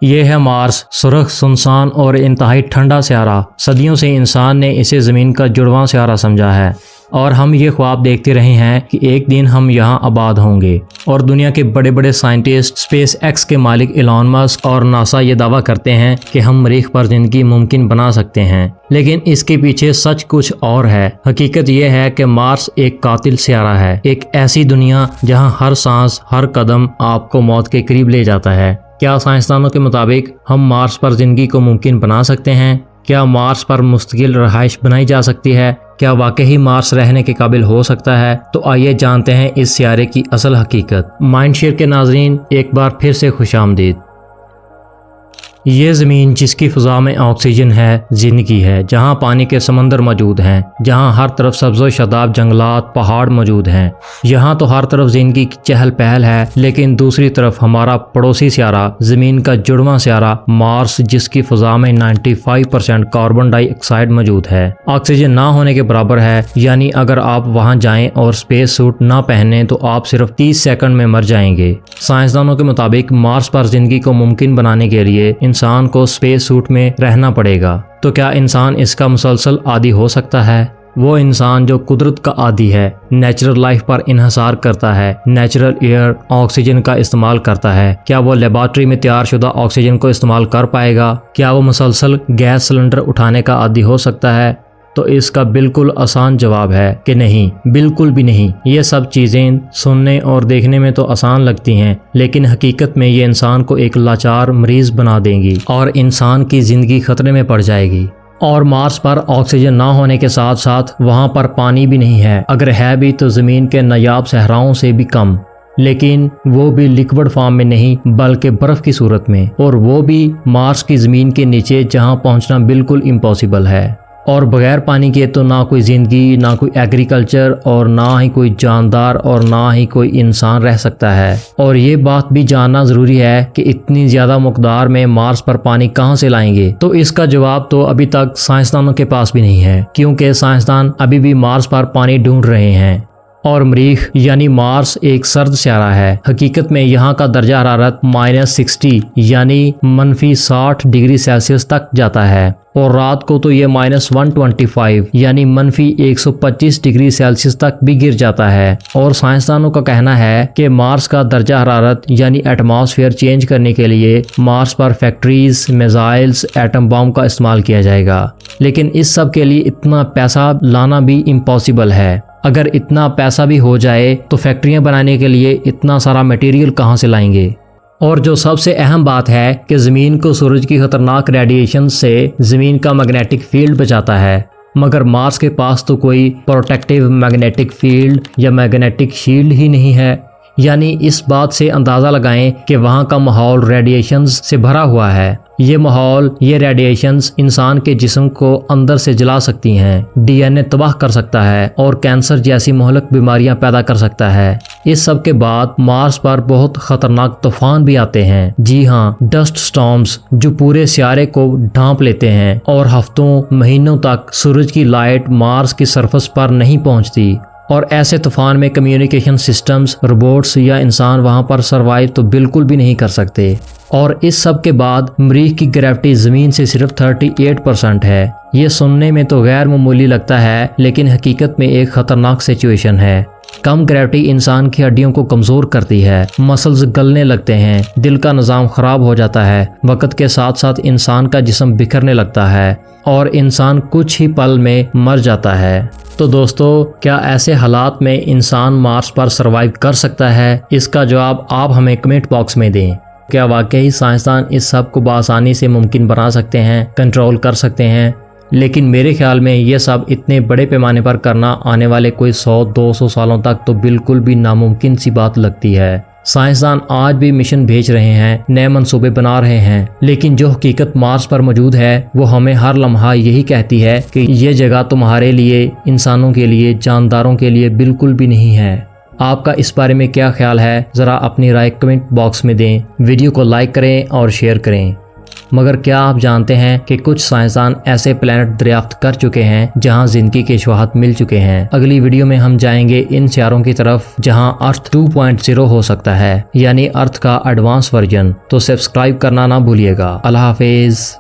یہ ہے مارس، سرخ، سنسان اور انتہائی ٹھنڈا سیارہ۔ صدیوں سے انسان نے اسے زمین کا جڑواں سیارہ سمجھا ہے اور ہم یہ خواب دیکھتے رہے ہیں کہ ایک دن ہم یہاں آباد ہوں گے، اور دنیا کے بڑے بڑے سائنٹسٹ، اسپیس ایکس کے مالک ایلون مسک اور ناسا یہ دعویٰ کرتے ہیں کہ ہم مریخ پر زندگی ممکن بنا سکتے ہیں، لیکن اس کے پیچھے سچ کچھ اور ہے۔ حقیقت یہ ہے کہ مارس ایک قاتل سیارہ ہے، ایک ایسی دنیا جہاں ہر سانس، ہر قدم آپ کو موت کے قریب لے جاتا ہے۔ کیا سائنسدانوں کے مطابق ہم مارس پر زندگی کو ممکن بنا سکتے ہیں؟ کیا مارس پر مستقل رہائش بنائی جا سکتی ہے؟ کیا واقعی مارس رہنے کے قابل ہو سکتا ہے؟ تو آئیے جانتے ہیں اس سیارے کی اصل حقیقت۔ مائنڈ شیئر کے ناظرین، ایک بار پھر سے خوش آمدید۔ یہ زمین جس کی فضا میں آکسیجن ہے، زندگی ہے، جہاں پانی کے سمندر موجود ہیں، جہاں ہر طرف سبز و شاداب جنگلات، پہاڑ موجود ہیں، یہاں تو ہر طرف زندگی کی چہل پہل ہے، لیکن دوسری طرف ہمارا پڑوسی سیارہ، زمین کا جڑواں سیارہ مارس، جس کی فضا میں 95% کاربن ڈائی آکسائڈ موجود ہے، آکسیجن نہ ہونے کے برابر ہے۔ یعنی اگر آپ وہاں جائیں اور اسپیس سوٹ نہ پہنیں تو آپ صرف 30 سیکنڈ میں مر جائیں گے۔ سائنسدانوں کے مطابق مارس پر زندگی کو ممکن بنانے کے لیے انسان کو اسپیس سوٹ میں رہنا پڑے گا۔ تو کیا انسان اس کا مسلسل عادی ہو سکتا ہے؟ وہ انسان جو قدرت کا عادی ہے، نیچرل لائف پر انحصار کرتا ہے، نیچرل ایئر، آکسیجن کا استعمال کرتا ہے، کیا وہ لیبارٹری میں تیار شدہ آکسیجن کو استعمال کر پائے گا؟ کیا وہ مسلسل گیس سلنڈر اٹھانے کا عادی ہو سکتا ہے؟ تو اس کا بالکل آسان جواب ہے کہ نہیں، بالکل بھی نہیں۔ یہ سب چیزیں سننے اور دیکھنے میں تو آسان لگتی ہیں، لیکن حقیقت میں یہ انسان کو ایک لاچار مریض بنا دیں گی اور انسان کی زندگی خطرے میں پڑ جائے گی۔ اور مارس پر آکسیجن نہ ہونے کے ساتھ ساتھ وہاں پر پانی بھی نہیں ہے، اگر ہے بھی تو زمین کے نایاب صحراؤں سے بھی کم، لیکن وہ بھی لیکوڈ فارم میں نہیں بلکہ برف کی صورت میں، اور وہ بھی مارس کی زمین کے نیچے، جہاں پہنچنا بالکل امپاسبل ہے۔ اور بغیر پانی کے تو نہ کوئی زندگی، نہ کوئی ایگریکلچر، اور نہ ہی کوئی جاندار، اور نہ ہی کوئی انسان رہ سکتا ہے۔ اور یہ بات بھی جاننا ضروری ہے کہ اتنی زیادہ مقدار میں مارس پر پانی کہاں سے لائیں گے؟ تو اس کا جواب تو ابھی تک سائنسدانوں کے پاس بھی نہیں ہے، کیونکہ سائنسدان ابھی بھی مارس پر پانی ڈھونڈ رہے ہیں۔ اور مریخ یعنی مارس ایک سرد سیارہ ہے۔ حقیقت میں یہاں کا درجہ حرارت -60 یعنی -60 ڈگری سیلسیس تک جاتا ہے، اور رات کو تو یہ -125 یعنی -125 ڈگری سیلسیس تک بھی گر جاتا ہے۔ اور سائنسدانوں کا کہنا ہے کہ مارس کا درجہ حرارت یعنی ایٹماسفیئر چینج کرنے کے لیے مارس پر فیکٹریز، میزائلز، ایٹم بم کا استعمال کیا جائے گا، لیکن اس سب کے لیے اتنا پیسہ لانا بھی امپاسبل ہے۔ اگر اتنا پیسہ بھی ہو جائے تو فیکٹریاں بنانے کے لیے اتنا سارا میٹیریل کہاں سے لائیں گے؟ اور جو سب سے اہم بات ہے کہ زمین کو سورج کی خطرناک ریڈیشن سے زمین کا میگنیٹک فیلڈ بچاتا ہے، مگر مارس کے پاس تو کوئی پروٹیکٹیو میگنیٹک فیلڈ یا میگنیٹک شیلڈ ہی نہیں ہے۔ یعنی اس بات سے اندازہ لگائیں کہ وہاں کا ماحول ریڈیشنز سے بھرا ہوا ہے۔ یہ ماحول، یہ ریڈیشنز انسان کے جسم کو اندر سے جلا سکتی ہیں، ڈی این اے تباہ کر سکتا ہے اور کینسر جیسی مہلک بیماریاں پیدا کر سکتا ہے۔ اس سب کے بعد مارس پر بہت خطرناک طوفان بھی آتے ہیں، جی ہاں، ڈسٹ سٹارمز، جو پورے سیارے کو ڈھانپ لیتے ہیں اور ہفتوں، مہینوں تک سورج کی لائٹ مارس کی سرفس پر نہیں پہنچتی۔ اور ایسے طوفان میں کمیونیکیشن سسٹمز، روبوٹس یا انسان وہاں پر سروائیو تو بالکل بھی نہیں کر سکتے۔ اور اس سب کے بعد مریخ کی گریوٹی زمین سے صرف 38% ہے۔ یہ سننے میں تو غیر معمولی لگتا ہے، لیکن حقیقت میں ایک خطرناک سچویشن ہے۔ کم گریوٹی انسان کی ہڈیوں کو کمزور کرتی ہے، مسلز گلنے لگتے ہیں، دل کا نظام خراب ہو جاتا ہے، وقت کے ساتھ ساتھ انسان کا جسم بکھرنے لگتا ہے اور انسان کچھ ہی پل میں مر جاتا ہے۔ تو دوستو، کیا ایسے حالات میں انسان مارس پر سروائیو کر سکتا ہے؟ اس کا جواب آپ ہمیں کمنٹ باکس میں دیں۔ کیا واقعی سائنسدان اس سب کو بآسانی سے ممکن بنا سکتے ہیں، کنٹرول کر سکتے ہیں؟ لیکن میرے خیال میں یہ سب اتنے بڑے پیمانے پر کرنا آنے والے کوئی 100-200 سالوں تک تو بالکل بھی ناممکن سی بات لگتی ہے۔ سائنسدان آج بھی مشن بھیج رہے ہیں، نئے منصوبے بنا رہے ہیں، لیکن جو حقیقت مارس پر موجود ہے وہ ہمیں ہر لمحہ یہی کہتی ہے کہ یہ جگہ تمہارے لیے، انسانوں کے لیے، جانداروں کے لیے بالکل بھی نہیں ہے۔ آپ کا اس بارے میں کیا خیال ہے؟ ذرا اپنی رائے کمنٹ باکس میں دیں، ویڈیو کو لائک کریں اور شیئر کریں۔ مگر کیا آپ جانتے ہیں کہ کچھ سائنسدان ایسے پلانٹ دریافت کر چکے ہیں جہاں زندگی کے شواہد مل چکے ہیں؟ اگلی ویڈیو میں ہم جائیں گے ان سیاروں کی طرف جہاں ارتھ 2.0 ہو سکتا ہے، یعنی ارتھ کا ایڈوانس ورژن۔ تو سبسکرائب کرنا نہ بھولیے گا۔ اللہ حافظ۔